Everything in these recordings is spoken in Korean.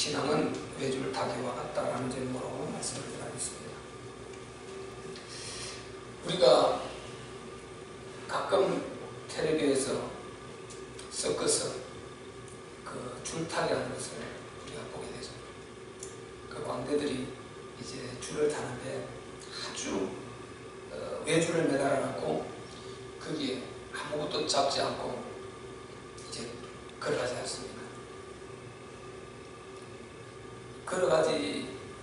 신앙은 외줄 타기와 같다라는 제목으로 말씀을 드리겠습니다. 우리가 가끔 텔레비에서 서커스 그 줄타기 하는 것을 우리가 보게 되죠. 그 광대들이 이제 줄을 타는데 아주 외줄을 매달아 놓고 거기에 아무것도 잡지 않고 이제 걸어가지 않습니까?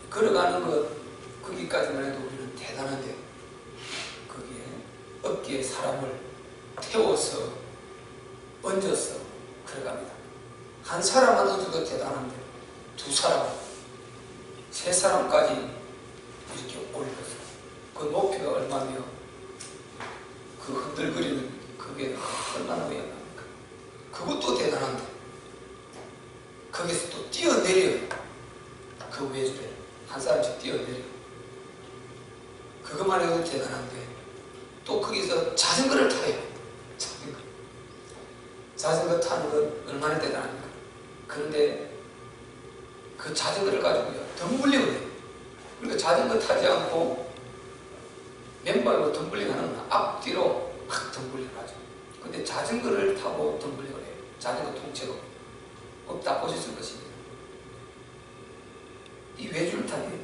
걸어가는 것 거기까지만 해도 우리는 대단한데 거기에 어깨에 사람을 태워서 얹어서 걸어갑니다. 한 사람만 얹어도 대단한데 두 사람, 세 사람까지 이렇게 올려서 그 높이가 얼마며 그 흔들거리는 그게 얼마나 위험합니까? 그것도 대단한데 거기서 또 뛰어내려요. 그 외줄에 한 사람씩 뛰어내려. 그것만 해도 대단한데 또 거기서 자전거를 타요. 자전거 타는 건 얼마나 대단합니까? 그런데 그 자전거를 가지고요 덤블링을 해요. 그러니까 자전거 타지 않고 맨발로 덤블링하는 앞뒤로 막 덤블링을 하죠. 근데 자전거를 타고 덤블링을 해요. 자전거 통째로. 꼭 다 보셨을 것입니다. 이 외줄타기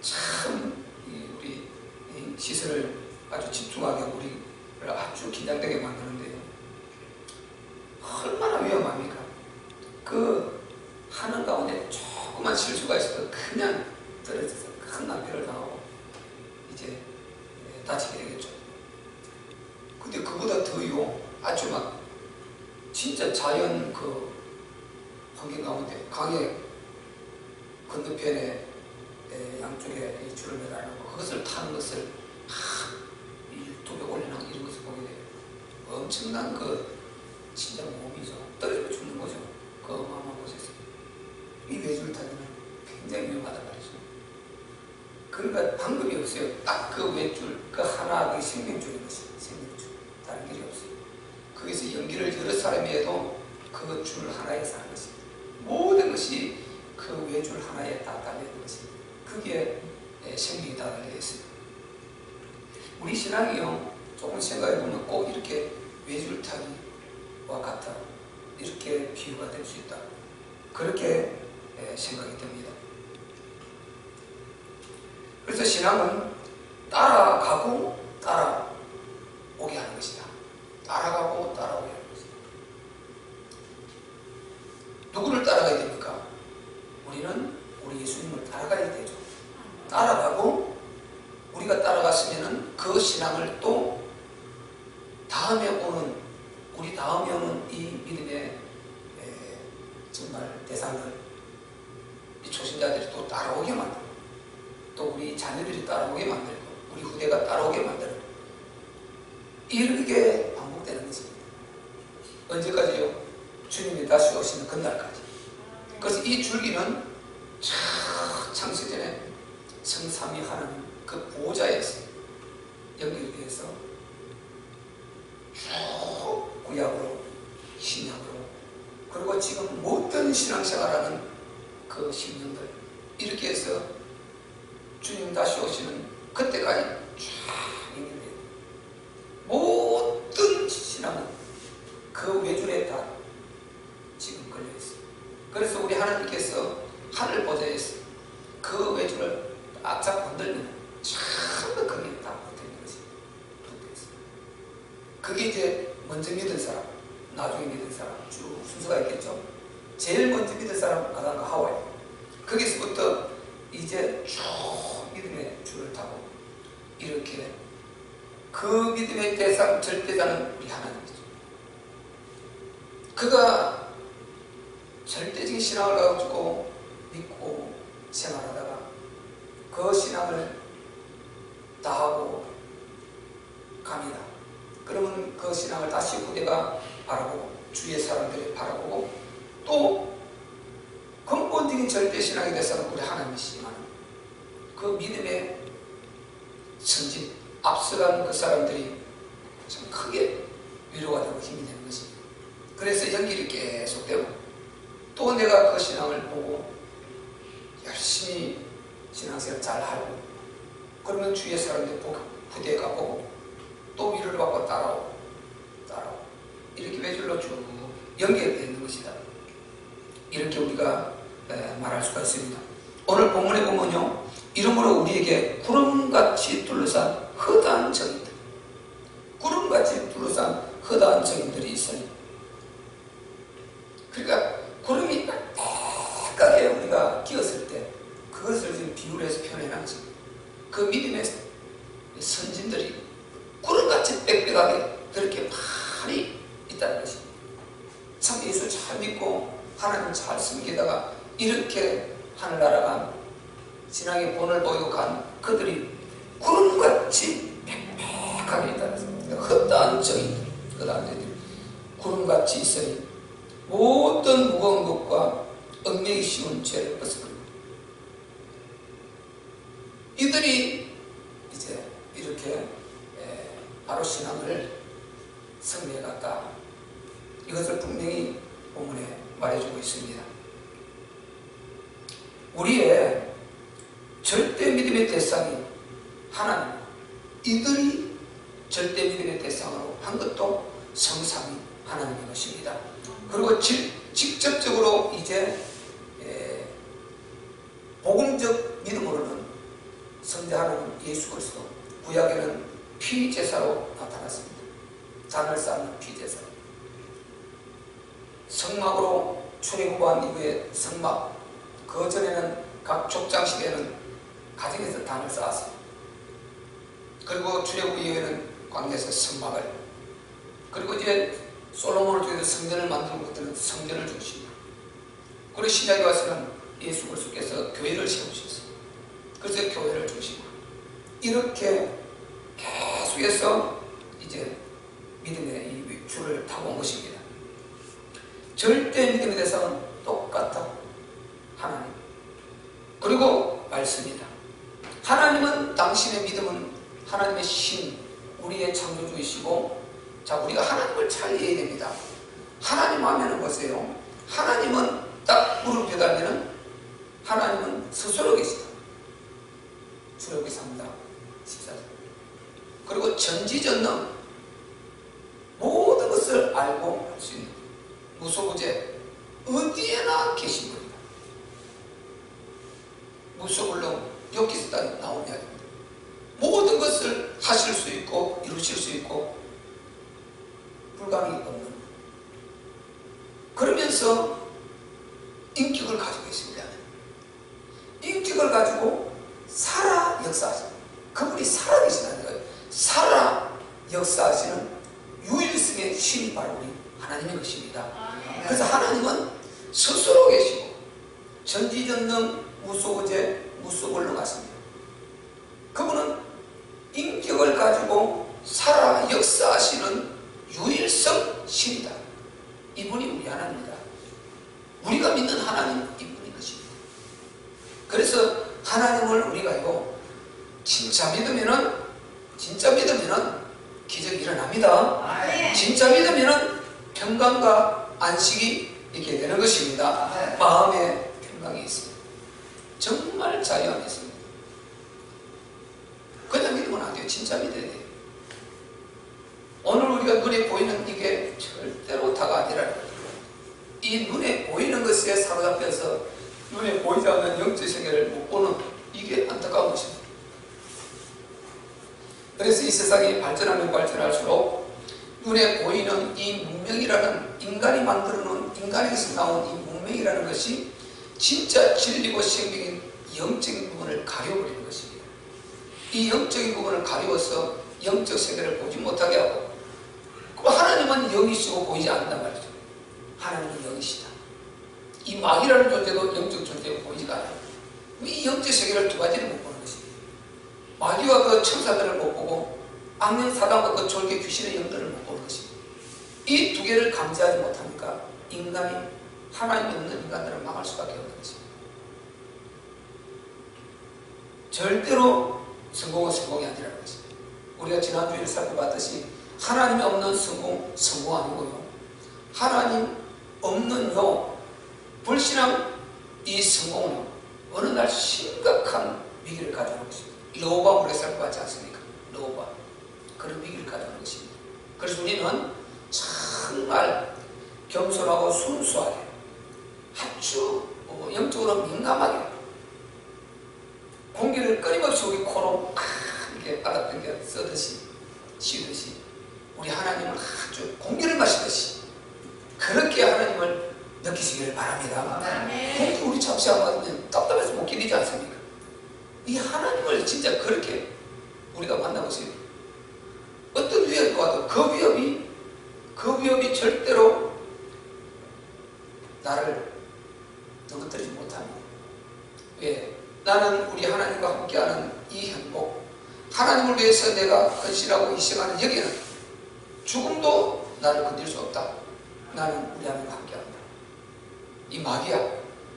참 우리 시설을 아주 집중하게 우리를 아주 긴장되게 만드는데요. 얼마나 위험합니까? 그 하는 가운데 조그만 실수가 있어도 그냥 떨어져서 큰 낭패를 당하고 이제 다치게 되겠죠. 근데 그보다 더요 아주 막 진짜 자연 그 환경 가운데 강에 건너편에 양쪽에 이 줄을 매달아놓고 그것을 타는 것을 유튜브에 올리는 이런 것을 보게 돼요. 엄청난 그 진짜 몸이죠. 떨어지고 죽는 거죠. 그 어마어마한 곳에서. 이 외줄 타기는 굉장히 위험하단 말이죠. 그러니까 방법이 없어요. 딱 그 외줄 그 하나 그 생명줄인 것이 생명줄. 다른 길이 없어요. 거기서 연기를 여러 사람이 해도 그 줄 하나에 사는 것입니다. 모든 것이 그 외줄 하나에 다 달려있는 것입니다. 거기에 생명이 다 달려있습니다. 우리 신앙이요 조금 생각해보면 꼭 이렇게 외줄 타기와 같아 이렇게 비유가 될 수 있다. 그렇게 생각이 됩니다. 그래서 신앙은 따라가고 따라오게 하는 것이다. 따라가고 따라오게 하는 것이다. 누구를 따라가야 됩니까? 우리는 우리 예수님을 따라가야 되죠. 따라가고 우리가 따라갔으면 그 신앙을 또 다음에 오는 우리 다음에 오는 이 믿음의 정말 대상들 이 초신자들이 또 따라오게 만들고 또 우리 자녀들이 따라오게 만들고 우리 후대가 따라오게 만들고 이렇게 반복되는 것입니다. 언제까지요? 주님이 다시 오시는 그날까지. 그래서 이 줄기는 창세전에 성삼위 하나님 그 보호자에서 연결돼서 쭉 구약으로 신약으로 그리고 지금 모든 신앙생활하는 그 신령들 이렇게 해서 주님 다시 오시는 그때까지 쫙 연결돼요. 모든 신앙은 그 외줄에 다 지금 걸려있어요. 그래서 우리 하나님께서 하늘 보좌에서 그 외줄을 딱 잡고 흔들면 전부 거기에 다 붙어있는 것입니다. 붙어있어요. 그게 이제 먼저 믿은 사람, 나중에 믿은 사람 쭉 순서가 있겠죠. 제일 먼저 믿은 사람 아담과 하와예요. 거기서부터 이제 쭉 믿음의 줄을 타고 이렇게 그 믿음의 대상, 절대자는 우리 하나님이죠. 그가 절대적인 신앙을 가지고 믿고 생활하다가 그 신앙을 다하고 갑니다. 그러면 그 신앙을 다시 후대가 바라보고 주위의 사람들이 바라보고 또 근본적인 절대신앙에 대해서는 우리 하나님이시지만 그 믿음의 선진 앞서간 그 사람들이 참 크게 위로가 되고 힘이 되는 것입니다. 그래서 연결이 계속되고 또 내가 그 신앙을 보고 열심히 신앙생활 잘하고, 그러면 주위의 사람들 부대에 가고 또 위로를 받고 따라오고 이렇게 매줄로 쭉 연결되어 있는 것이다. 이렇게 우리가 말할 수가 있습니다. 오늘 본문에 보면요, 이러므로 우리에게 구름같이 둘러싼 허다한 적인들, 구름같이 둘러싼 허다한 적인들이 있으니, 그러니까 구름이 빽빽하게 우리가 끼었을 때 그것을 지금 비유를 해서 표현해놨는 것입니다. 그 믿음의 선진들이 구름같이 빽빽하게 그렇게 많이 있다는 것입니다. 참 예수 잘 믿고 하나님 잘 섬기다가 이렇게 하늘나라가 신앙의 본을 보이고 간 그들이 구름같이 빽빽하게 있다는 것입니다. 헛다한 정인, 헛다한 정인들이 구름같이 있으니 모든 무거운 것과 얽매기 쉬운 죄를 벗어버리고, 이들이 이제 이렇게 바로 신앙을 승리해갔다. 이것을 분명히 본문에 말해주고 있습니다. 우리의 절대 믿음의 대상이 하나님, 이들이 절대 믿음의 대상으로 한 것도 성삼위 하나님인 것입니다. 그리고 직접적으로 이제 복음적 믿음으로는 성자 하나님 예수 그리스도, 구약에는 피제사로 나타났습니다. 잔을 쌓는 피제사. 성막으로 출애굽한 이후에 성막, 그 전에는 각 족장식에는 가정에서 단을 쌓았습니다. 그리고 출애굽 이후에는 광야에서 성막을, 그리고 이제 솔로몬을 통해서 성전을 만드는 것들은 성전을 중심으로, 그리고 신약에 와서는 예수 그리스도께서 교회를 세우셨어요. 그래서 교회를 중심으로 이렇게 계속해서 이제 믿음의 이 줄을 타고 온 것입니다. 절대 믿음에 대해서는 똑같아 하나님, 그리고 말씀이다. 하나님은, 당신의 믿음은 하나님의 신, 우리의 창조주이시고, 자, 우리가 하나님을 잘 이해해야 됩니다. 하나님 하면은 보세요, 하나님은 딱 무릎 펴달면은 하나님은 스스로 계시다. 출애굽기 3장 14절. 그리고 전지전능, 모든 것을 알고 할 수 있는 무소부재, 어디에나 계신 분이다. 무소불능, 여기서 다 나온 이야기입니다. 모든 것을 하실 수 있고 이루실 수 있고 불가능이 없는, 그러면서 인격을 가지고 계십니다. 인격을 가지고 살아 역사하시는, 그분이 살아계시다는 거예요. 살아 역사하시는 유일성의 신이 바로 우리 하나님의 것입니다. 그래서 하나님은 스스로 계시고 전지전능, 무소부재, 무소불능하십니다. 그분은 인격을 가지고 살아 역사하시는 유일성 신이다. 이분이 우리 하나님이다. 우리가 믿는 하나님, 이분인 것입니다. 그래서 하나님을 우리가 이거 진짜 믿으면은 기적이 일어납니다. 진짜 믿으면은 평강과 안식이 있게 되는 것입니다. 마음에 평강이 있습니다. 정말 자유함이 있습니다. 그냥 믿으면 안 돼요. 진짜 믿어야 돼요. 오늘 우리가 눈에 보이는 이게 절대로 다가 아니라, 이 눈에 보이는 것에 사로잡혀서 눈에 보이지 않는 영적 세계를 못 보는, 이게 안타까운 것입니다. 그래서 이 세상이 발전하면 발전할수록 눈에 보이는 이 문명이라는, 인간이 만들어놓은, 인간에서 나온 이 문명이라는 것이 진짜 진리고 생명인 영적인 부분을 가려버리는 것입니다. 이 영적인 부분을 가리워서 영적 세계를 보지 못하게 하고, 하나님은 영이시고 보이지 않는단 말이죠. 하나님은 영이시다. 이 마귀라는 존재도 영적 존재고 보이지가 않아요. 이 영적 세계를 두 가지를 못 보는 것입니다. 마귀와 그 천사들을 못 보고, 악령 사단과 그 졸개 귀신의 영들을 못 보는 것입니다. 이 두 개를 감지하지 못하니까 인간이, 하나님이 없는 인간들은 망할 수밖에 없는 것입니다. 절대로 성공은 성공이 아니라는 것입니다. 우리가 지난주에 살펴봤듯이 하나님이 없는 성공 아니고요, 하나님 없는 불신앙, 이 성공은 어느 날 심각한 위기를 가져오는 것입니다. 여호와 모래사를 받지 않습니까? 여호와 그런 위기를 가져오는 것입니다. 그래서 우리는 정말 겸손하고 순수하게 아주 영적으로 민감하게 공기를 끊임없이 우리 코로 이렇게 빨아당겨 쓰듯이 쉬듯이 우리 하나님을 아주 공기를 마시듯이 그렇게 하나님을 느끼시기를 바랍니다. 공기 우리 잠시 한번 답답해서 못 견디지 않습니까? 이 하나님을 진짜 그렇게 우리가 만나보세요. 어떤 위협이 와도 그 위협이 절대로 나를 넘어뜨리지 못합니다. 왜? 나는 우리 하나님과 함께하는 이 행복, 하나님을 위해서 내가 헌신하고 희생하는 여기는 죽음도 나를 건질 수 없다. 나는 우리 하나님과 함께한다. 이 마귀야,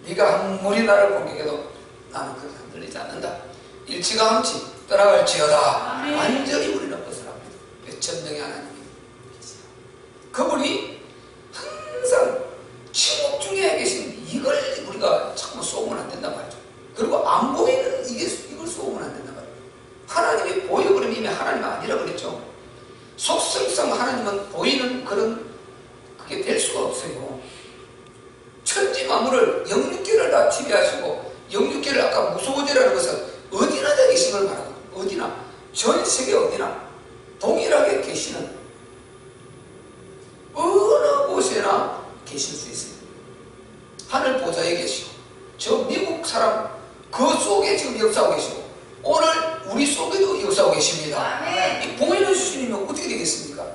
네가 아무리 나를 공격해도 나는 그렇게 흔들리지 않는다. 일찌감치 떠나갈지어다. 완전히 우리는 벗어납니다. 전능의 하나님이 그분이 항상 침묵 중에 계신 이걸 우리가 자꾸 쏘면 안 된단 말이죠. 그리고 안 보이는 이걸 쏘면 안 된단 말이에요. 하나님이 보여버리면 이미 하나님 아니라 그랬죠. 속성상 하나님은 보이는 그런 그게 될 수가 없어요. 천지 만물을 영육계를 다 지배하시고 영육계를 아까 무소부재라는 것은 어디나 다 계신 걸 말하고 어디나 전 세계 어디나 동일하게 계시는 어느 곳에나 계실 수 있습니다. 하늘 보좌에 계시고 저 미국 사람 그 속에 지금 역사하고 계시고 오늘 우리 속에도 역사하고 계십니다. 이 보이는 주님이면 어떻게 되겠습니까?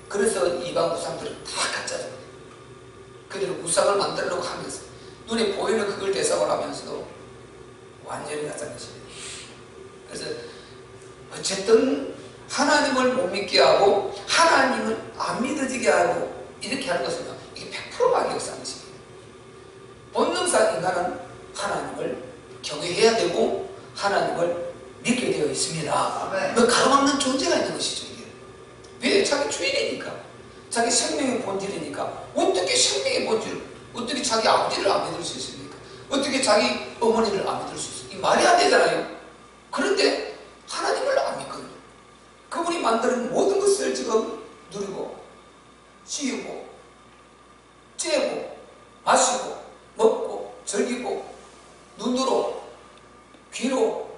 그래서 이방 우상들은 다 가짜죠. 그대로 우상을 만들려고 하면서 눈에 보이는 그걸 대상을 하면서도 완전히 가짜는 것입니다. 그래서 어쨌든 하나님을 못 믿게 하고 하나님을 안 믿어지게 하고 이렇게 하는 것은 이게 100% 마귀 역사하는 것입니다. 본능상 인간은 하나님을 경외해야 되고 하나님을 믿게 되어 있습니다. 가로막는 존재가 있는 것이죠. 이게. 왜? 자기 주인이니까. 자기 생명의 본질이니까. 어떻게 생명의 본질, 어떻게 자기 아버지를 안 믿을 수 있습니까? 어떻게 자기 어머니를 안 믿을 수 있습니까? 이 말이 안 되잖아요. 그런데 하나님을 안 믿거든요. 그분이 만드는 모든 것을 지금 누리고 씌우고 째고 마시고 먹고 즐기고 눈으로 귀로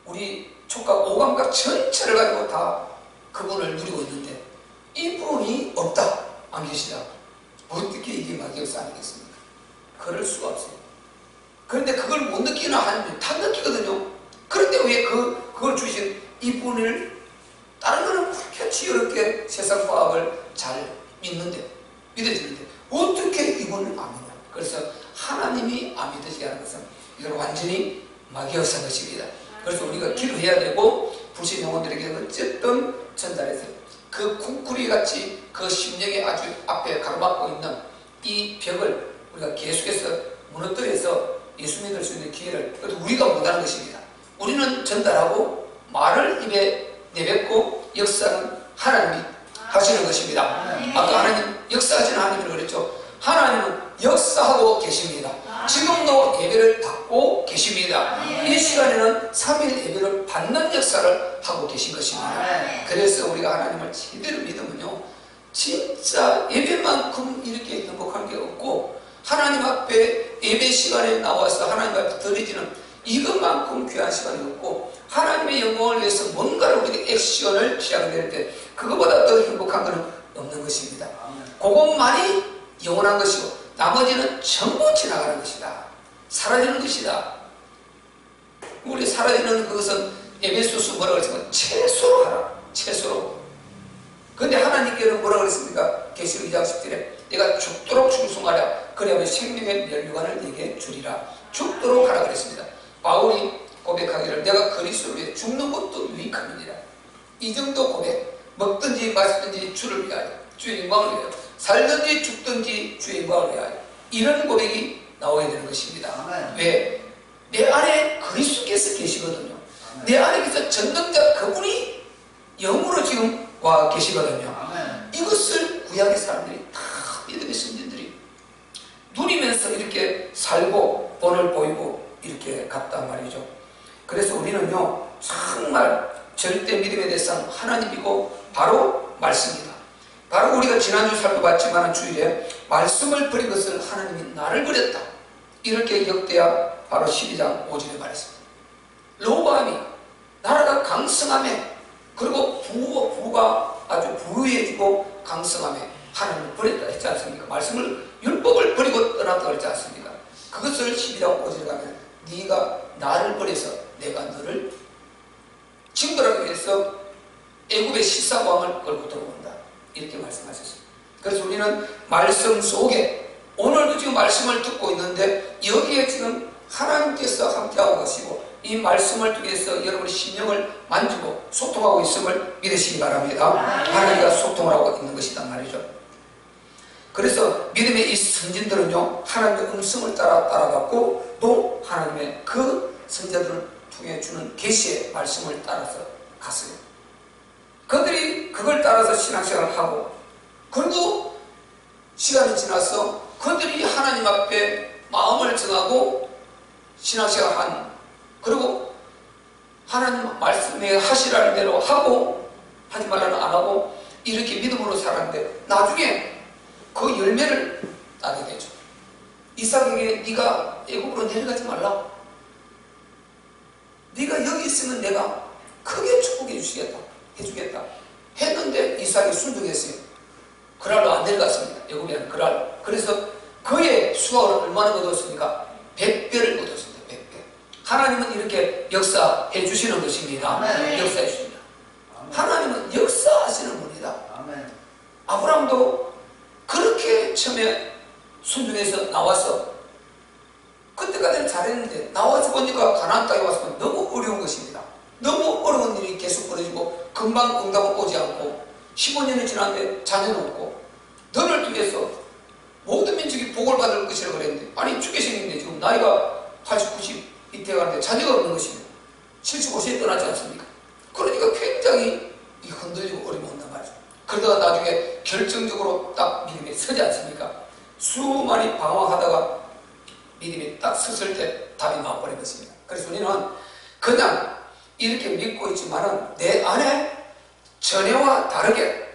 우리 촉각 오감각 전체를 가지고 다 그분을 누리고 있는데 이분이 없다 안 계시다. 어떻게 이게 마귀 역사 아니겠습니까? 그럴 수가 없어요. 그런데 그걸 못 느끼는 하나님은 다 느끼거든요. 그런데 왜 그걸 주신 이분을 다른 거는 그렇게 지혜롭게 세상 과학을 잘 믿어지는데 어떻게 이분을 안 믿냐. 그래서 하나님이 안 믿어지게 하는 것은 이건 완전히 마귀 역사인 것입니다. 그래서 우리가 기도해야 되고 불신 영혼들에게 어쨌든 전달해서 그 쿵쿠리 같이 그 심령의 아주 앞에 가로막고 있는 이 벽을 우리가 계속해서 무너뜨려서 예수 믿을 수 있는 기회를 그것도 우리가 못하는 것입니다. 우리는 전달하고 말을 입에 내뱉고 역사는 하나님이 하시는 것입니다. 아까 하나님 역사하시는 하나님이라고 그랬죠. 하나님은 역사하고 계십니다. 지금도 예배를 받고 계십니다. 이 시간에는 3일 예배를 받는 역사를 하고 계신 것입니다. 그래서 우리가 하나님을 제대로 믿으면요 진짜 예배만큼 이렇게 행복한 게 없고 하나님 앞에 예배 시간에 나와서 하나님 앞에 드리지는 이것만큼 귀한 시간이 없고 하나님의 영광을 위해서 뭔가를 우리가 액션을 취하게 될 때 그것보다 더 행복한 것은 없는 것입니다. 그것만이 영원한 것이고 나머지는 전부 지나가는 것이다. 사라지는 것이다. 우리 사라지는 그것은 에베소서 뭐라고 그랬습니까? 채소로 하라. 채소로. 그런데 하나님께는 뭐라고 그랬습니까? 계시록 2장 10절에 내가 죽도록 충성하랴. 그래야만 생명의 면류관을 내게 주리라. 죽도록 하라 그랬습니다. 바울이 고백하기를 내가 그리스도를 위해 죽는 것도 유익함이니라. 이 정도 고백. 먹든지 마시든지 주를 위하여 주의 영광을 위하여 살든지 죽든지 주의 영광을 위하여 이런 고백이 나오게 되는 것입니다. 아멘. 왜? 내 안에 그리스도께서 계시거든요. 아멘. 내 안에 계서 전능자 그분이 영으로 지금 와 계시거든요. 아멘. 이것을 구약의 사람들이 다 믿음의 선진들이 누리면서 이렇게 살고 본을 보이고 때 같단 말이죠. 그래서 우리는요 정말 절대 믿음의 대상 하나님이고 바로 말씀이다. 바로 우리가 지난주 살펴봤지만 주일에 말씀을 버린 것을 하나님이 나를 버렸다, 이렇게 역대하 바로 12장 5절에 말했습니다. 로보암이 나라가 강성함에, 그리고 부가 아주 부유해지고 강성함에 하나님을 버렸다 했지 않습니까? 말씀을, 율법을 버리고 떠났다 했지 않습니까? 그것을 12장 5절에 가면 네가 나를 버려서 내가 너를 징벌하기 위해서 애굽의 십사왕을 끌고 들어온다, 이렇게 말씀하셨습니다. 그래서 우리는 말씀 속에 오늘도 지금 말씀을 듣고 있는데 여기에 지금 하나님께서 함께하고 계시고 이 말씀을 통해서 여러분의 심령을 만지고 소통하고 있음을 믿으시기 바랍니다. 하나님과 소통을 하고 있는 것이란 말이죠. 그래서 믿음의 이 선진들은요 하나님의 음성을 따라갔고 또 하나님의 그 선자들을 통해 주는 계시의 말씀을 따라서 갔어요. 그들이 그걸 따라서 신앙생활을 하고, 그리고 시간이 지나서 그들이 하나님 앞에 마음을 정하고 신앙생활을 한, 그리고 하나님 말씀에 하시라는 대로 하고 하지 말라는 안 하고 이렇게 믿음으로 살았는데 나중에 그 열매를 따게 되죠. 이삭에게 네가 애굽으로 내려가지 말라, 네가 여기 있으면 내가 크게 축복해 해주겠다 했는데 이삭이 순종했어요. 그랄로 안 내려갔습니다. 애굽에 하는 그랄. 그래서 그의 수확을 얼마나 얻었습니까? 100배를 얻었습니다. 100배. 하나님은 이렇게 역사해 주시는 것입니다. 아멘. 역사해 주십니다. 아멘. 하나님은 역사하시는 분이다. 아멘. 아브라함도 그렇게 처음에 순종해서 나와서 그때까지는 잘했는데 나와서 보니까 가나안 땅에 와서 너무 어려운 것입니다. 너무 어려운 일이 계속 벌어지고 금방 응답은 오지 않고 15년이 지났는데 자녀는 없고 너를 통해서 모든 민족이 복을 받을 것이라고 그랬는데 아니 죽게 생겼는데 지금 나이가 80, 90 이때 가는데 자녀가 없는 것입니다. 75세에 떠나지 않습니까? 그러니까 굉장히 흔들리고 어려움이 온단 말이죠. 그러다가 나중에 결정적으로 딱 믿음이 서지 않습니까? 수많이 방황하다가 믿음이 딱 섰을 때 답이 나와버린 것입니다. 그래서 우리는 그냥 이렇게 믿고 있지만은 내 안에 전에와 다르게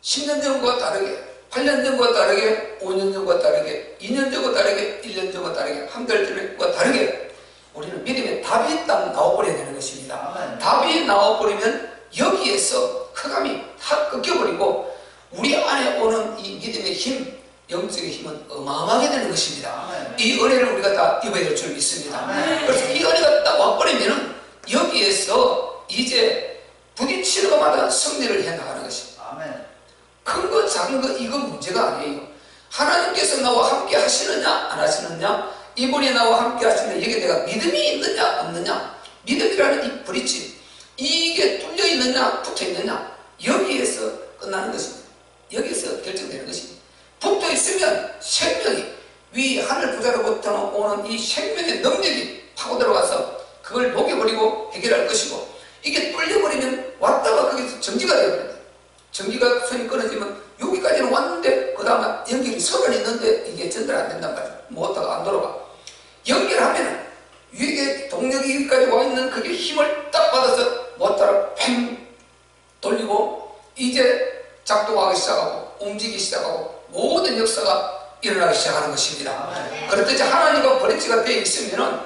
10년 전과 다르게 8년 전과 다르게 5년 전과 다르게 2년 전과 다르게 1년 전과 다르게 한 달 전과 다르게 우리는 믿음의 답이 딱 나와버려야 되는 것입니다. 아멘. 답이 나와버리면 여기에서 흑암이 다 꺾여버리고 우리 안에 오는 이 믿음의 힘, 영적의 힘은 어마어마하게 되는 것입니다. 아멘. 이 은혜를 우리가 다 입어야 될 줄 믿습니다. 아멘. 그래서 이 은혜가 딱 와버리면 여기에서 이제 부딪히는 것마다 승리를 해나가는 것입니다. 아멘. 큰 거 작은 거 이거 문제가 아니에요. 하나님께서 나와 함께 하시느냐 안 하시느냐, 이분이 나와 함께 하시느냐, 여기에 내가 믿음이 있느냐 없느냐, 믿음이라는 이 브릿지 이게 뚫려 있느냐 붙어 있느냐, 여기에서 끝나는 것입니다. 여기서 결정되는 것입니다. 붙어 있으면 생명이 위 하늘 부자로부터 오는 이 생명의 능력이 파고 들어가서 그걸 녹여버리고 해결할 것이고, 이게 뚫려버리면 왔다가 거기서 정지가 되어버린다. 전기가 선이 끊어지면 여기까지는 왔는데 그 다음에 연결이 서간이 있는데 이게 전달 안 된단 말이야. 모터가 안 돌아가. 연결하면은 위에 동력이 여기까지 와 있는 그게 힘을 딱 받아서 모터를 팽 돌리고 이제 작동하기 시작하고 움직이기 시작하고 모든 역사가 일어나기 시작하는 것입니다. 그렇듯이 하나님과 브릿지가 되어 있으면은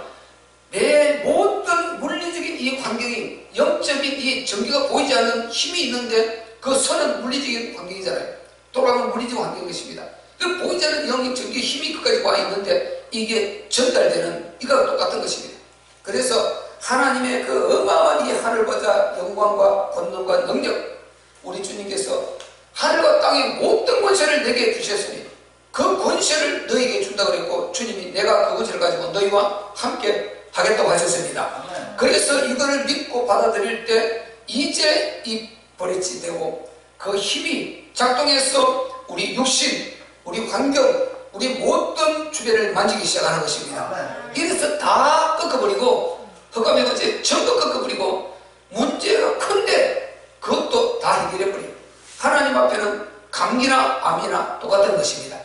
내 모든 물리적인 이 환경이 영적인 이 전기가 보이지 않는 힘이 있는데 그 선은 물리적인 환경이잖아요. 돌아가는 물리적 환경인 것입니다. 그 보이지 않는 영적 전기 힘이 끝까지 와 있는데 이게 전달되는 이거랑 똑같은 것입니다. 그래서 하나님의 그 어마어마한 이 하늘보다 영광과 권능과 능력, 우리 주님께서 하늘과 땅의 모든 권세를 내게 주셨으니 그 권세를 너에게 준다 그랬고, 주님이 내가 그 권세를 가지고 너희와 함께 하겠다고 하셨습니다. 그래서 이거를 믿고 받아들일 때 이제 이 버릿지 되고 그 힘이 작동해서 우리 육신, 우리 환경, 우리 모든 주변을 만지기 시작하는 것입니다. 이래서 다 꺾어버리고 흑암의 것에 전부 꺾어버리고 문제가 큰데 그것도 다 해결해버리고, 하나님 앞에는 감기나 암이나 똑같은 것입니다.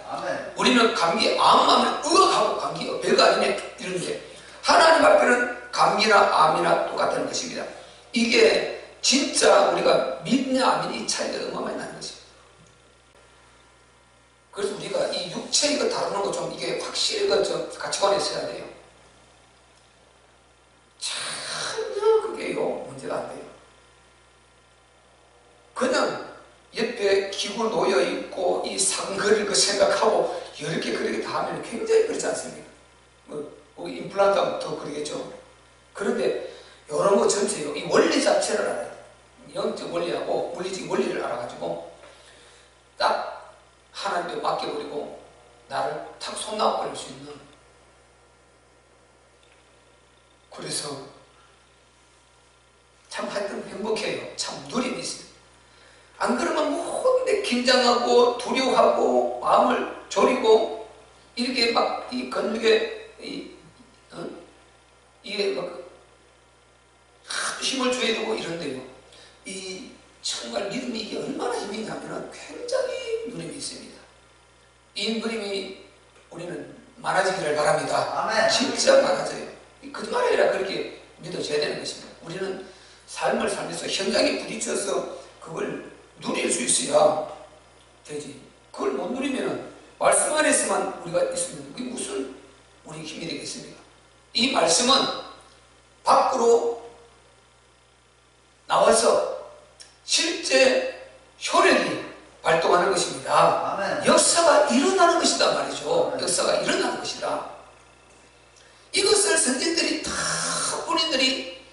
우리는 감기, 암하면 의학하고 감기 별거 아니네 이런데 하나님 앞에는 감기나 암이나 똑같다는 것입니다. 이게 진짜 우리가 믿냐 안 믿냐 이 차이가 어마어마하게 나는 것입니다. 그래서 우리가 이 육체 이거 다루는 거 좀 이게 확실히 좀 가치관에 있어야 돼요. 전혀 그게요 문제가 안 돼요. 그냥 옆에 기구 놓여 있고 이 상거를 그 생각하고 이렇게 그렇게 다 하면 굉장히 그렇지 않습니까? 뭐 임플란트 하면 더 그러겠죠. 그런데 이런 거 전체요 이 원리 자체를 알아야 돼요. 영적 원리하고 물리적 원리를 알아가지고 딱 하나님께 맡겨버리고 나를 탁 손놔버릴 수 있는. 그래서 참 하여튼 행복해요. 참 누림이 있어요. 안 그러면 모든 긴장하고 두려워하고 마음을 졸이고 이렇게 막 이 근육에 이게 막 힘을 줘야 되고 이런데요. 이 정말 믿음이 이게 얼마나 힘이 있냐면 굉장히 누림이 있습니다. 이 누림이 우리는 많아지기를 바랍니다. 아멘. 진짜 많아져요. 거짓말이 아니라 그렇게 믿어져야 되는 것입니다. 우리는 삶을 살면서 현장에 부딪혀서 그걸 누릴 수 있어야 되지. 그걸 못 누리면 말씀 안에서만 우리가 있으면 그게 무슨 우리 힘이 되겠습니까? 이 말씀은 밖으로 나와서 실제 효력이 발동하는 것입니다. 아멘. 역사가 일어나는 것이다 말이죠. 아멘. 역사가 일어나는 것이다. 이것을 선진들이 다 본인들이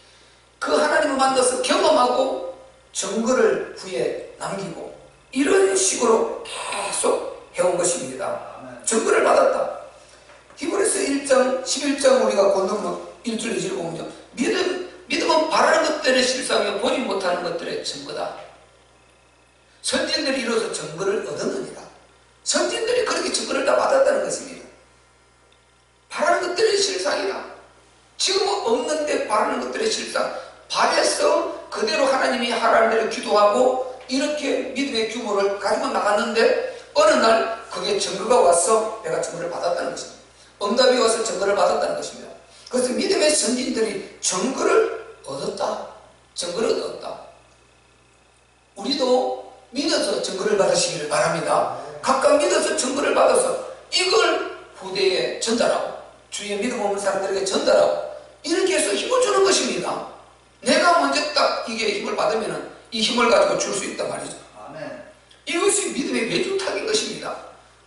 그 하나님을 만나서 경험하고 증거를 후에 남기고 이런 식으로 계속 해온 것입니다. 아멘. 증거를 받았다. 히브리서 1장 11장 우리가 건너면 1절 2절 보면요. 믿음은 바라는 것들의 실상이요 보지 못하는 것들의 증거다. 선진들이 이로써 증거를 얻었느니라. 선진들이 그렇게 증거를 다 받았다는 것입니다. 바라는 것들의 실상이다. 지금은 없는데 바라는 것들의 실상. 바래서 그대로 하나님이 하라는 대로 기도하고 이렇게 믿음의 규모를 가지고 나갔는데 어느 날 그게 증거가 와서 내가 증거를 받았다는 것입니다. 응답이 와서 증거를 받았다는 것입니다. 그래서 믿음의 선진들이 증거를 얻었다. 증거를 얻었다. 우리도 믿어서 증거를 받으시기를 바랍니다. 각각 믿어서 증거를 받아서 이걸 후대에 전달하고 주위에 믿음 없는 사람들에게 전달하고 이렇게 해서 힘을 주는 것입니다. 내가 먼저 딱 이게 힘을 받으면 이 힘을 가지고 줄 수 있단 말이죠. 아멘. 이것이 믿음의 매줄타기인 것입니다.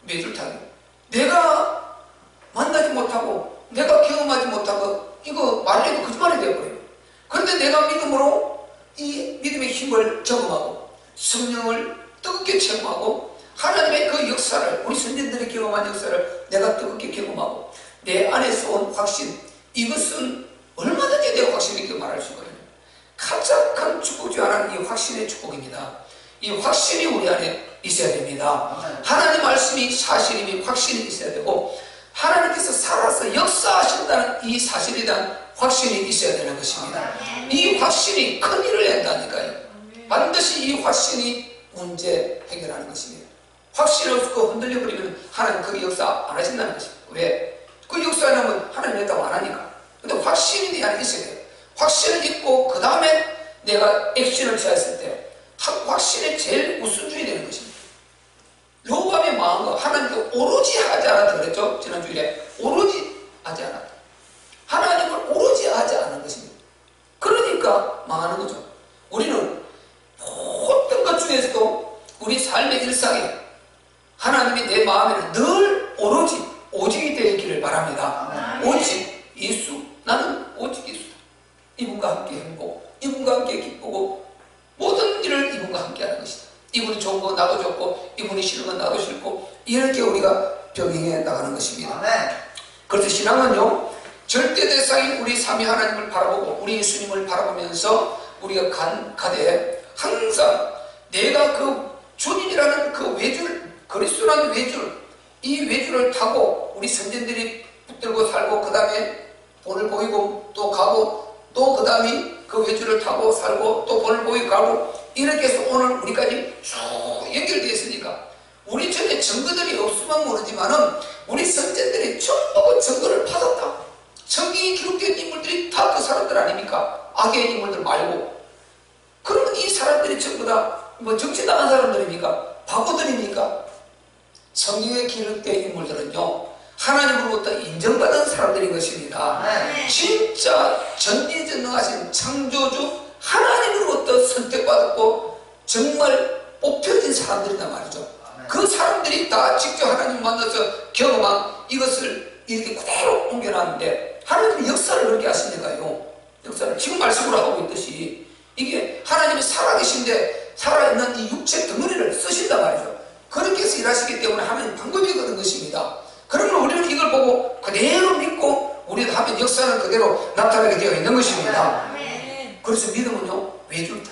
매줄타기. 내가 만나지 못하고 내가 경험하지 못하고 이거 말해도 거짓말이 되어버려요. 그런데 내가 믿음으로 이 믿음의 힘을 적응하고 성령을 뜨겁게 체험하고 하나님의 그 역사를 우리 선진들이 경험한 역사를 내가 뜨겁게 경험하고 내 안에서 온 확신 이것은 얼마든지 내 확신 있게 말할 수 있거든요. 가장 큰 축복 중 하나는 이 확신의 축복입니다. 이 확신이 우리 안에 있어야 됩니다. 하나님 말씀이 사실임이 확신이 있어야 되고 하나님께서 살아서 역사하신다는 이 사실에 대한 확신이 있어야 되는 것입니다. 이 확신이 큰 일을 낸다니까요. 반드시 이 확신이 문제 해결하는 것입니다. 확신 없고 흔들려버리면 하나님 그 역사 안 하신다는 것입니다. 왜? 그 역사 안 하면 하나님 했다고 안 하니까. 근데 확신이 내 안에 있어야 돼요. 확신을 있고 그 다음에 내가 액션을 취했을 때 확신의 제일 우선순위 되는 것입니다. 로밤의 마음과 하나님께 오로지 하지 않았다 그랬죠? 지난주일에 오로지 하지 않았다. 하나님을 오로지 하지 않은 것입니다. 그러니까 망하는 거죠. 우리는 모든 것 중에서도 우리 삶의 일상에 하나님이 내 마음에는 늘 오로지 오직이 되기를 바랍니다. 오직 예수. 나는 오직 예수다. 이분과 함께 행복, 이분과 함께 기쁘고 모든 일을 이분과 함께 하는 것이다. 이분이 좋은 거 나도 좋고 이분이 싫은 건 나도 싫고 이렇게 우리가 병행해 나가는 것입니다. 그래서 신앙은요 절대 대상인 우리 삼위 하나님을 바라보고 우리 예수님을 바라보면서 우리가 가되 항상 내가 그 주님이라는 그 외줄 그리스도라는 외줄 이 외줄을 타고 우리 선진들이 붙들고 살고 그 다음에 본을 보이고 또 가고 또 그 다음에 그 외줄을 타고 살고 또 본을 보이고 가고 이렇게 해서 오늘 우리까지 쭉 연결되어 있으니까 우리 전에 증거들이 없으면 모르지만은 우리 선생들이 전부 증거를 받아 인물들이 다 그 사람들 아닙니까? 악의 인물들 말고. 그러면 이 사람들이 전부 다 뭐 정치당한 사람들입니까? 바보들입니까? 성경에 기록된 인물들은요, 하나님으로부터 인정받은 사람들인 것입니다. 진짜 전지전능하신 창조주 하나님으로부터 선택받았고 정말 뽑혀진 사람들이란 말이죠. 그 사람들이 다 직접 하나님 만나서 경험한 이것을 이렇게 그대로 옮겨놨는데, 하나님이 역사를 그렇게 하시니까요, 역사를 지금 말씀으로 하고 있듯이 이게 하나님이 살아계신데 살아있는 이 육체 덩어리를 쓰신단 말이죠. 그렇게 해서 일하시기 때문에 하나님 방법이 그런 것입니다. 그러면 우리는 이걸 보고 그대로 믿고 우리도 하면 역사는 그대로 나타나게 되어 있는 것입니다. 그래서 믿음은요, 외줄타.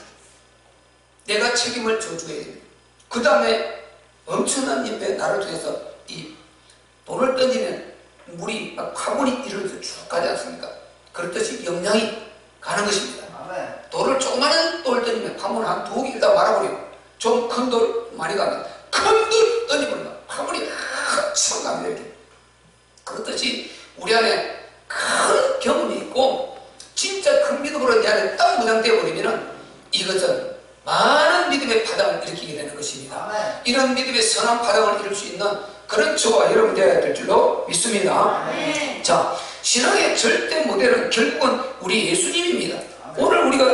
내가 책임을 져줘야 됩니다. 그 다음에 엄청난 힘에 나를 통해서 이 돌을 던지면 물이 막 파문이 이르면서 쭉 가지 않습니까? 그렇듯이 영향이 가는 것입니다. 돌을 조그마한 돌 던지면 파문 한 2개 일단 말아버리고, 좀 큰 돌 많이 가면 큰 돌 던지면 파문이 한참 갑니다. 이렇게. 그렇듯이 우리 안에 큰 경험이 있고 진짜 큰 믿음으로 내 안에 딱 무장되어 버리면 이것은 많은 믿음의 파장을 일으키게 되는 것입니다. 이런 믿음의 선한 파장을 이룰 수 있는 그런 저와 여러분 되어야 될 줄로 믿습니다. 자, 신앙의 절대 모델은 결국은 우리 예수님입니다. 오늘 우리가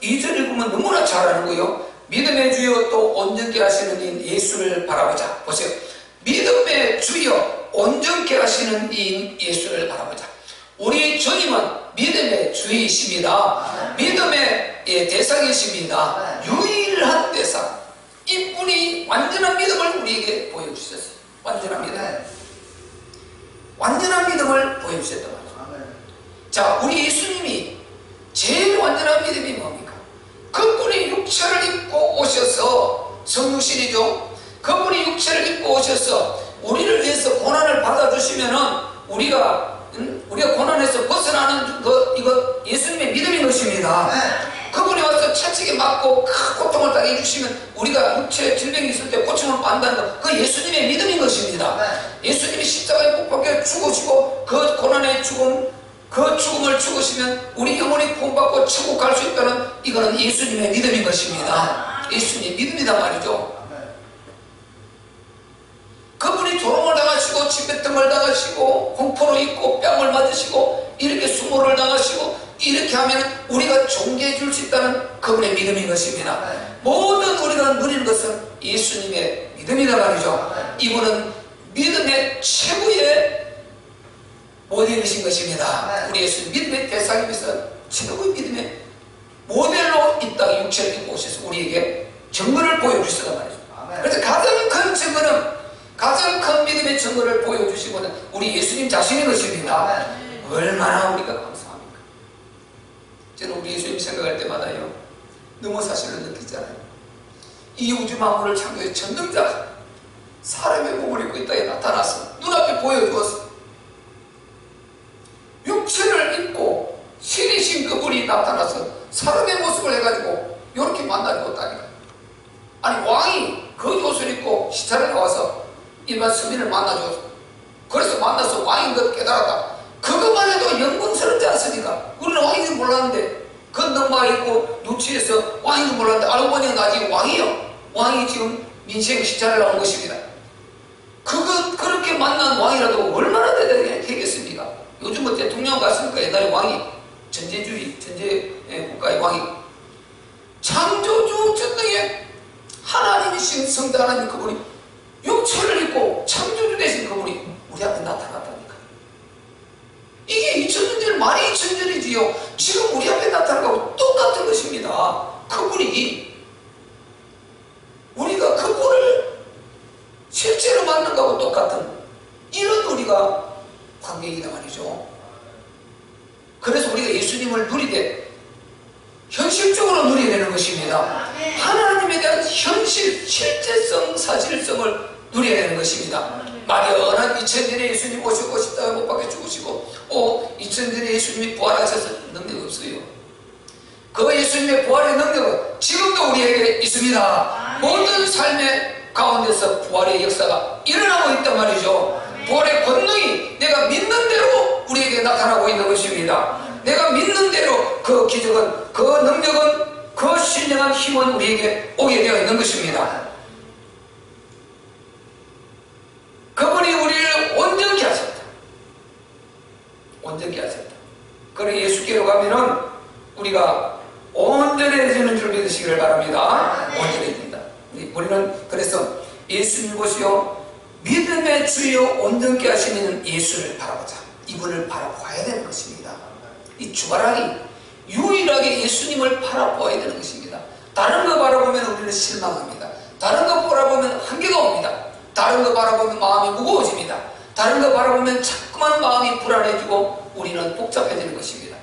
2절 읽으면 너무나 잘 아는 거예요. 믿음의 주여 또 온전케 하시는 인 예수를 바라보자. 보세요. 믿음의 주여 온전케 하시는 인 예수를 바라보자. 우리 주님은 믿음의 주이십니다. 믿음의 대상이십니다. 유일한 대상. 이분이 완전한 믿음을 우리에게 보여주셨어요. 완전한 믿음. 완전한 믿음을 보여주셨단 말이죠. 자, 우리 예수님이 제일 완전한 믿음이 뭡니까? 그분이 육체를 입고 오셔서, 성육신이죠. 그분이 육체를 입고 오셔서 우리를 위해서 고난을 받아주시면은 우리가 고난에서 벗어나는 이거 예수님의 믿음인 것입니다. 그분이 와서 채찍에 맞고 큰 고통을 당해 주시면 우리가 육체 질병이 있을 때 고통을 받는다는 것, 그 예수님의 믿음인 것입니다. 예수님이 십자가에 못 박혀 죽으시고 그 고난의 죽음, 그 죽음을 죽으시면 우리 영혼이 구원받고 천국 갈 수 있다는, 이거는 예수님의 믿음인 것입니다. 예수님의 믿음이란 말이죠. 그분이 조롱을 당하시고 침뱉음을 당하시고 공포로 있고 뺨을 맞으시고 이렇게 수모를 당하시고 이렇게 하면 우리가 존귀해 줄 수 있다는 그분의 믿음인 것입니다. 모든 우리가 누리는 것은 예수님의 믿음이란 말이죠. 이분은 믿음의 최고의 모델이신 것입니다. 우리 예수님 믿음의 대상이면서 최고의 믿음의 모델로 이 땅에 육체를 입고 오셔서 우리에게 증거를 보여주시단 말이죠. 그래서 가장 큰 증거는, 가장 큰 믿음의 증거를 보여주시고는 우리 예수님 자신인 것입니다. 얼마나 우리가 감사합니까? 저는 우리 예수님 생각할 때마다요, 너무 사실을 느끼잖아요. 이 우주 만물을 창조해 전능자, 사람의 몸을 입고 이 땅에 나타나서 눈앞에 보여주었어. 육체를 입고 신이신 그분이 나타나서 사람의 모습을 해가지고 이렇게 만나주었다니까. 아니, 왕이 그 옷을 입고 시차를 나와서 일반 서민을 만나줘서, 그래서 만나서 왕인 것 깨달았다. 그것만 해도 영광스럽지 않습니까? 우리는 왕인 줄 몰랐는데, 건너마 입고 누치해서 왕인 줄 몰랐는데 알고 보니 나중에 왕이요. 왕이 지금 민생 시차를 나온 것입니다. 그렇게 만난 왕이라도 얼마나 대단히 되겠습니까? 요즘은 대통령 갔으니까 옛날에 왕이 전제 국가의 왕이 창조주 전능의 하나님이신 성자 하나님, 그분이 육체를 입고 창조주 되신 그분이 우리 앞에 나타났다니까. 이게 2000년 전, 말이 2000년이지요. 지금 우리 앞에 나타난 거하고 똑같은 것입니다. 그분이, 우리가 그분을 실제로 만난 거하고 똑같은 이런 우리가 관계이다 말이죠. 그래서 우리가 예수님을 누리되 현실적으로 누려야 되는 것입니다. 하나님에 대한 현실, 실제성, 사실성을 누려야 되는 것입니다. 막연한 2000년에 예수님 오시고 십자가에 못 박혀 죽으시고 2000년에 예수님이 부활하셔서 능력이 없어요. 그 예수님의 부활의 능력은 지금도 우리에게 있습니다. 모든 삶의 가운데서 부활의 역사가 일어나고 있단 말이죠. 부활의 권능이 내가 믿는 대로 우리에게 나타나고 있는 것입니다. 내가 믿는 대로 그 기적은, 그 능력은, 그 신령한 힘은 우리에게 오게 되어 있는 것입니다. 그분이 우리를 온전케 하셨다. 온전케 하셨다. 그래 예수께로 가면은 우리가 온전해지는 줄 믿으시기를 바랍니다. 온전해진다. 우리는 그래서 예수님 보시오, 믿음의 주요 온전케 하시는 예수를 바라보자. 이분을 바라봐야 되는 것입니다. 이 주바라기 유일하게 예수님을 바라보아야 되는 것입니다. 다른 거 바라보면 우리는 실망합니다. 다른 거 바라보면 한계가 옵니다. 다른 거 바라보면 마음이 무거워집니다. 다른 거 바라보면 자꾸만 마음이 불안해지고 우리는 복잡해지는 것입니다.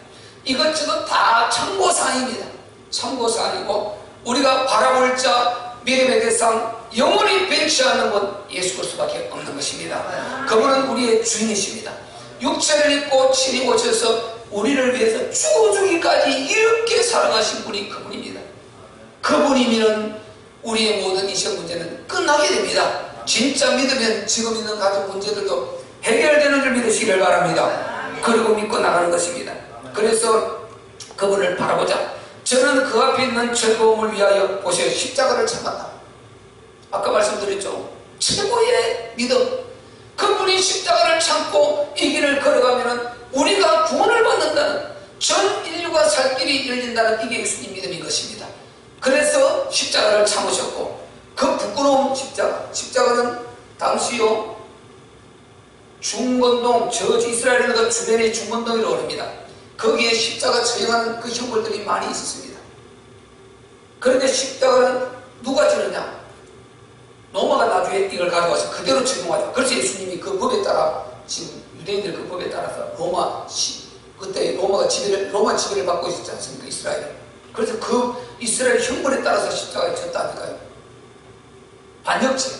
이것저것 다 참고사항입니다. 참고사항이고 우리가 바라볼 자, 믿음의 대상, 영원히 변치 않는 건 예수 그리스도밖에 없는 것입니다. 그분은 우리의 주인이십니다. 육체를 입고 친히 오셔서 우리를 위해서 죽어주기까지 이렇게 사랑하신 분이 그분입니다. 그분이면 우리의 모든 이적 문제는 끝나게 됩니다. 진짜 믿으면 지금 있는 가족 문제들도 해결되는 줄 믿으시길 바랍니다. 그리고 믿고 나가는 것입니다. 그래서 그분을 바라보자. 저는 그 앞에 있는 즐거움을 위하여 보세요. 십자가를 참았다. 아까 말씀드렸죠. 최고의 믿음. 그분이 십자가를 참고 이 길을 걸어가면 우리가 구원을 받는다는, 전 인류가 살 길이 열린다는 이게 예수님 믿음인 것입니다. 그래서 십자가를 참으셨고, 그 부끄러운 십자가는 당시요 중건동, 이스라엘의 그 주변의 중건동이라고 합니다. 거기에 십자가 처형하는 그 형벌들이 많이 있었습니다. 그런데 십자가는 누가 지느냐? 로마가 나중에 이걸 가져와서 그대로 적용하죠. 그래서 예수님이 그 법에 따라, 지금 유대인들 그 법에 따라서 그때 로마 지배를 받고 있었지 않습니까? 이스라엘은. 그래서 그 이스라엘 형벌에 따라서 십자가에 졌다니까요. 반역죄,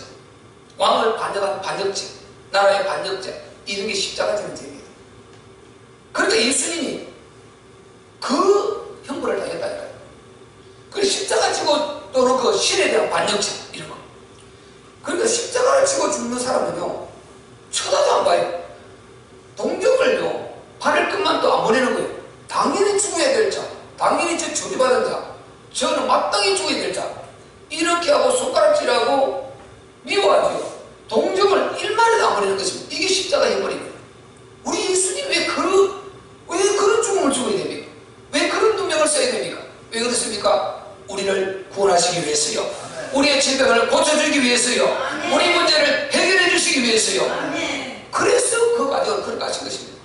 왕을 반역한 반역죄, 나라의 반역죄, 이런 게 십자가 지는 죄입니다. 그런데 예수님이 그 형벌을 당했다니까요. 그 십자가 지고 또는 그 신에 대한 반역죄, 이런 거. 그러니까 십자가를 지고 죽는 사람은요, 쳐다도 안 봐요. 동정을요, 바늘끝만도 안 보내는 거예요. 당연히 죽어야 될 자, 당연히 저 저주받은 자, 저는 마땅히 죽어야 될 자, 이렇게 하고 손가락질하고 미워하죠. 동정을 1마리도 안 보내는 것입니다. 이게 십자가 형벌입니다. 우리 예수님 왜 그런 죽음을 죽어야 됩니까? 왜 그런 누명을 써야 됩니까? 왜 그렇습니까? 우리를 구원하시기 위해서요. 우리의 질병을 고쳐주기 위해서요. 우리 문제를 해결해 주시기 위해서요. 그래서 그 과정을 그렇게 하신 것입니다.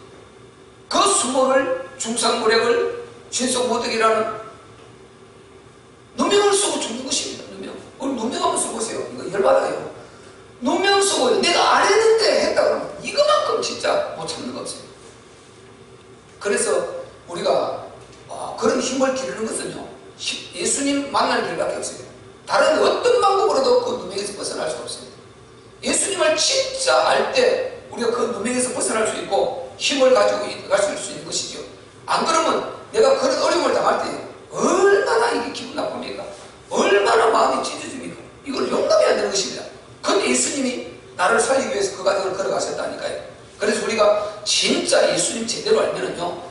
그 수모를, 중상모략을, 신속모독이라는 누명을 쓰고 죽는 것입니다. 누명. 우리 누명 한번 써보세요. 이거 열받아요. 누명 쓰고 내가 안 했는데 했다 그러면 이거만큼 진짜 못 참는 거 없어요. 그래서 우리가 그런 힘을 기르는 것은요, 예수님 만날 길밖에 없습니다. 다른 어떤 방법으로도 그 누명에서 벗어날 수 없습니다. 예수님을 진짜 알 때 우리가 그 누명에서 벗어날 수 있고 힘을 가지고 갈 수 있는 것이죠. 안 그러면 내가 그런 어려움을 당할 때 얼마나 이게 기분 나쁩니까? 얼마나 마음이 찢어집니까? 이걸 용납해야 되는 것입니다. 그런데 예수님이 나를 살리기 위해서 그 과정을 걸어가셨다니까요. 그래서 우리가 진짜 예수님 제대로 알면은요,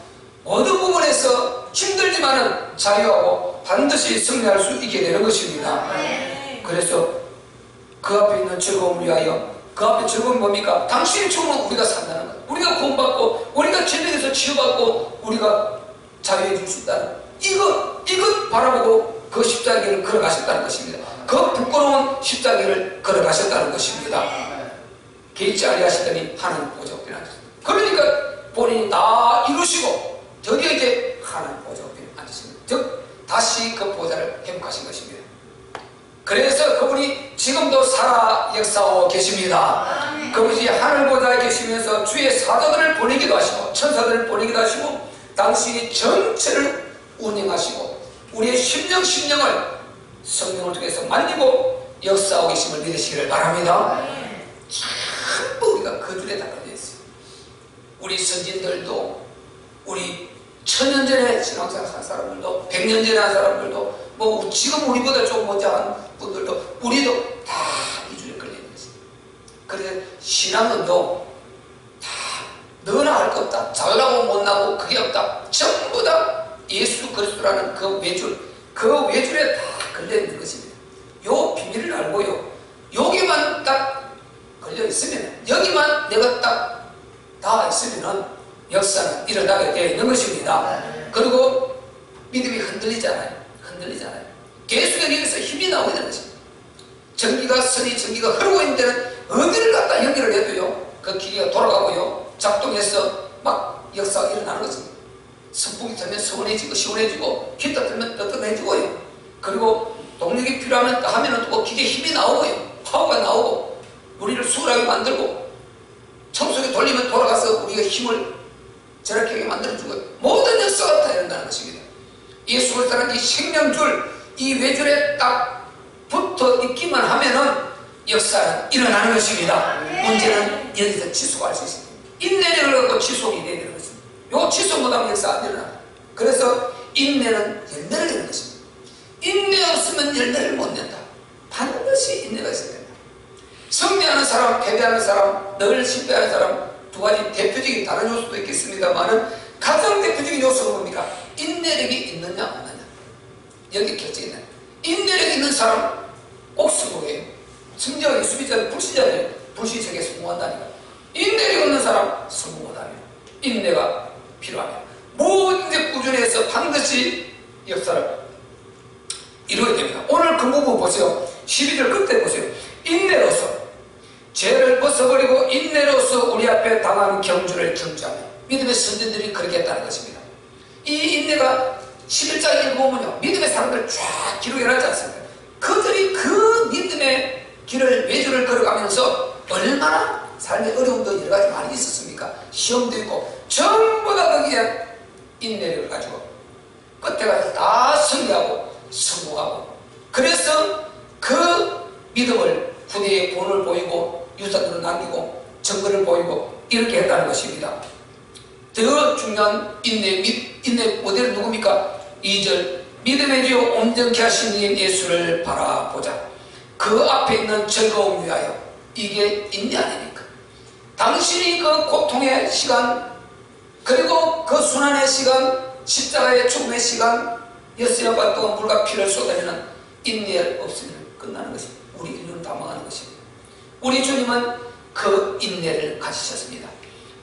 모든 부분에서 힘들지만은 자유하고 반드시 승리할 수 있게 되는 것입니다. 그래서 그 앞에 있는 즐거움을 위하여, 그 앞에 즐거움이 뭡니까? 당신의 죽음은 우리가 산다는 것, 우리가 구원받고 우리가 질병에서 치유받고 우리가 자유해질 수 있다는 이것 바라보고 그 십자가를 걸어가셨다는 것입니다. 그 부끄러운 십자가를 걸어가셨다는 것입니다. 개의치 아니하시더니 하나님 보좌 앞에 앉으셨습니다. 그러니까 본인이 다 이루시고 드디어 이제 하나님 보좌 앞에 앉으십니다. 즉 다시 그 보좌를 회복하신 것입니다. 그래서 그분이 지금도 살아 역사하고 계십니다. 그분이 하늘 보좌에 계시면서 주의 사도들을 보내기도 하시고 천사들을 보내기도 하시고 당신이 전체를 운영하시고 우리의 심령을 성령을 통해서 만지고 역사하고 계심을 믿으시기를 바랍니다. 전부 우리가 그 줄에 다 걸려 있어요. 우리 선진들도, 우리 1000년 전에 신앙생활 한 사람들도, 100년 전에 한 사람들도, 뭐 지금 우리보다 좀 먼저 한 분들도, 우리도 다 이 줄에 걸려 있는 것입니다. 그래서 신앙은도 다 너나 할 거 없다. 잘나고 못나고 그게 없다. 전부 다 예수 그리스도라는 그 외줄, 그 외줄에 다 걸려있는 것입니다. 요 비밀을 알고요, 여기만 딱 걸려있으면, 여기만 내가 딱 다 있으면 역사는 일어나게 되어 있는 것입니다. 그리고 믿음이 흔들리잖아요. 계속 여기서 힘이 나오게 되는 것입니다. 전기가 흐르고 있는 데는 어디를 갖다 연결을 해도요, 그 기계가 돌아가고요, 작동해서 막 역사가 일어나는 것입니다. 선풍기 틀면 시원해지고 기타 틀면 뜨뜻해지고요. 그리고 동력이 필요하면 하면은 또 기계에 힘이 나오고요, 파워가 나오고 우리를 수월하게 만들고, 청소기 돌리면 돌아가서 우리가 힘을 절약하게 만들어주고, 모든 역사가 다 일어나는 것입니다. 예수 그리스도는 이 생명줄, 이 외줄에 딱 붙어 있기만 하면은 역사는 일어나는 것입니다. 문제는 여기서 지속할 수 있습니다. 인내력을 갖고 지속이 되는 것입니다. 요 지속 못하면 역사 안 일어나. 그래서 인내는 열매를 내는 것입니다. 인내 없으면 열매를 못 낸다. 반드시 인내가 있어야 된다. 승리하는 사람, 패배하는 사람, 늘 실패하는 사람, 두 가지 대표적인 다른 요소도 있겠습니다만은 가장 대표적인 요소는 뭡니까? 인내력이 있느냐 없느냐. 여기 결정이 있는. 인내력 있는 사람 꼭 성공해요. 승리하기 수비자는 불시자예요. 불시적에 성공한다니까. 인내력 없는 사람 성공 못합니다. 인내가 필요합니다. 모든 데 꾸준해서 반드시 역사를 이루어야 됩니다. 오늘 그 부분 보세요. 12절 끝에 보세요. 인내로서 죄를 벗어버리고 인내로서 우리 앞에 당한 경주를 경주하며. 믿음의 선진들이 그렇게 했다는 것입니다. 이 인내가 11장 읽어보면요, 믿음의 사람들 쫙 기록해놨지 않습니까? 그들이 그 믿음의 길을, 외줄을 걸어가면서 얼마나 삶의 어려움도 여러 가지 많이 있었습니까? 시험도 있고 전부 다 거기에 인내력을 가지고 끝에 가서 다 승리하고 성공하고, 그래서 그 믿음을 후대에 본을 보이고 유산으로 남기고 증거를 보이고 이렇게 했다는 것입니다. 더 중요한 인내 모델은 누굽니까? 2절 믿음의 주 온전케 하신 이인 예수를 바라보자. 그 앞에 있는 즐거움 위하여. 이게 인내 아닙니까? 당신이 그 고통의 시간, 그리고 그 순환의 시간, 십자가의 죽음의 시간, 6여간 동안 물과 피를 쏟아내는 인내 없으면 끝나는 것입니다. 우리 인류는 다 망하는 것입니다. 우리 주님은 그 인내를 가지셨습니다.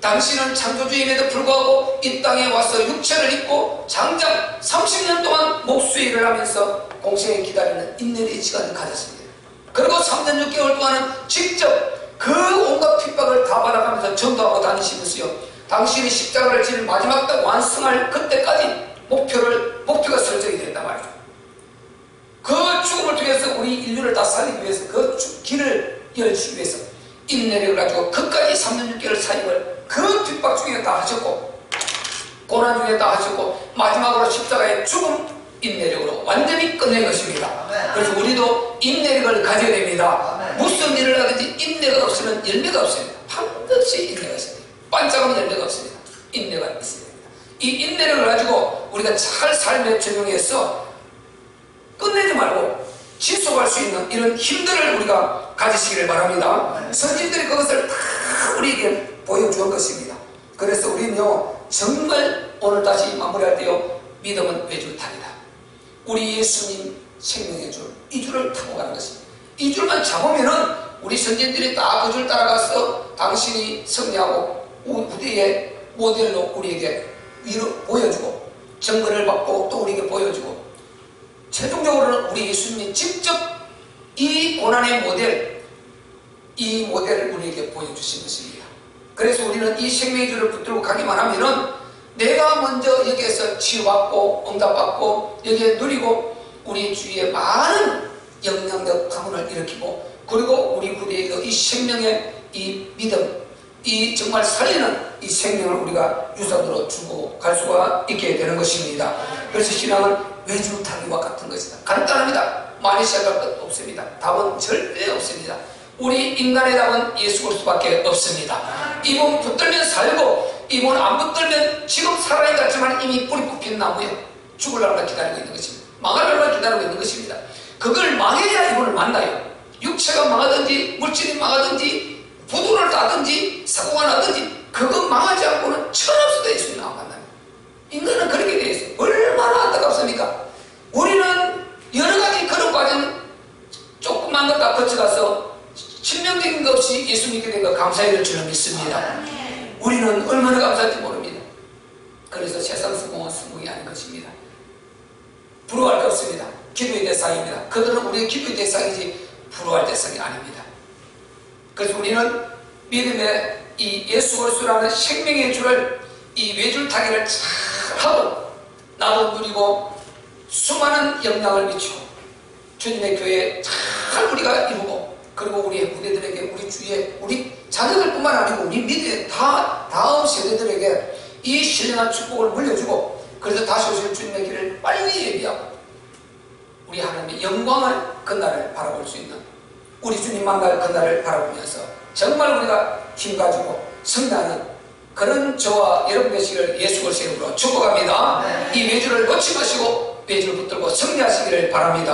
당신은 창조주임에도 불구하고 이 땅에 와서 육체를 입고 장장 30년 동안 목수일을 하면서 공생에 기다리는 인내의 시간을 가졌습니다. 그리고 3년 6개월 동안은 직접 그 온갖 핍박을 다 받아가면서 전도하고 다니시면서요, 당신이 십자가를 지는 마지막 딱 완성할 그때까지 목표가 설정이 됐단 말이죠. 그 죽음을 통해서 우리 인류를 다 살리기 위해서, 그 길을 열기 위해서 인내력을 가지고 끝까지 3년 6개월 사역을 그 핍박 중에 다 하셨고, 고난 중에 다 하셨고, 마지막으로 십자가의 죽음 인내력으로 완전히 끝낸 것입니다. 그래서 우리도 인내력을 가져야 됩니다. 무슨 일을 하든지 인내가 없으면 열매가 없습니다. 반드시 인내가 있어야 됩니다. 반짝하면 열매가 없습니다. 인내가 있어야 됩니다. 이 인내력을 가지고 우리가 잘 삶에 적용해서 끝내지 말고 지속할 수 있는 이런 힘들을 우리가 가지시기를 바랍니다. 선진들이 그것을 다 우리에게 보여주는 것입니다. 그래서 우리는요, 정말 오늘 다시 마무리할 때요, 믿음은 외줄타기다. 우리 예수님 생명의 줄, 이 줄을 타고 가는 것입니다. 이 줄만 잡으면은 우리 선진들이 다 그 줄 따라가서 당신이 승리하고 후대의 모델로 우리에게 보여주고 증거를 받고 또 우리에게 보여주고, 최종적으로는 우리 예수님이 직접 이 고난의 모델, 이 모델을 우리에게 보여주신 것입니다. 그래서 우리는 이 생명의 줄을 붙들고 가기만 하면은 내가 먼저 여기에서 치유받고 응답받고 여기에 누리고 우리 주위에 많은 영향력 가문을 일으키고, 그리고 우리 후대에 이 생명의 이 믿음, 이 정말 살리는 이 생명을 우리가 유산으로 주고 갈 수가 있게 되는 것입니다. 그래서 신앙은 외줄타기와 같은 것이다. 간단합니다. 많이 생각할 것 없습니다. 답은 절대 없습니다. 우리 인간의 답은 예수 그리스도밖에 없습니다. 이분 붙들면 살고, 이분 안 붙들면 지금 살아있는 것 같지만 이미 뿌리 뽑힌 나무에 죽을 날만 기다리고 있는 것입니다. 망할 날만 기다리고 있는 것입니다. 그걸 망해야 이분을 만나요. 육체가 망하든지 물질이 망하든지 부도를 나든지 사고가 나든지 그거 망하지 않고는 천없어도 예수님 안 만나요. 인간은 그렇게 되어 있어요. 얼마나 안타깝습니까? 우리는 여러 가지 그런 과정 조그만 것 다 거쳐가서 실명적인 것 없이 예수 믿게 된 거 감사해야 될 줄은 믿습니다. 우리는 얼마나 감사할지 모릅니다. 그래서 세상 성공은 성공이 아닌 것입니다. 부러워할 게 없습니다. 기도의 대상입니다. 그들은 우리의 기도의 대상이지 부러워할 대상이 아닙니다. 그래서 우리는 믿음의 이 예수 그리스도라는 생명의 줄을 이 외줄타기를 잘 하고 나도 누리고 수많은 영향을 미치고 주님의 교회에 잘 우리가 이루고 그리고 우리의 후대들에게 우리 주위에 우리 자녀들뿐만 아니고 우리 믿음의 다음 세대들에게 이 신령한 축복을 물려주고 그래서 다시 오실 주님의 길을 빨리 예비하고 우리 하나님의 영광을 그날을 바라볼 수 있는 우리 주님 만날 그날을 바라보면서 정말 우리가 힘가지고 성장하는 그런 저와 여러분 되시기를 예수 그리스도의 이름으로 축복합니다. 이 외주를 놓지 마시고 외주를 붙들고 승리하시기를 바랍니다.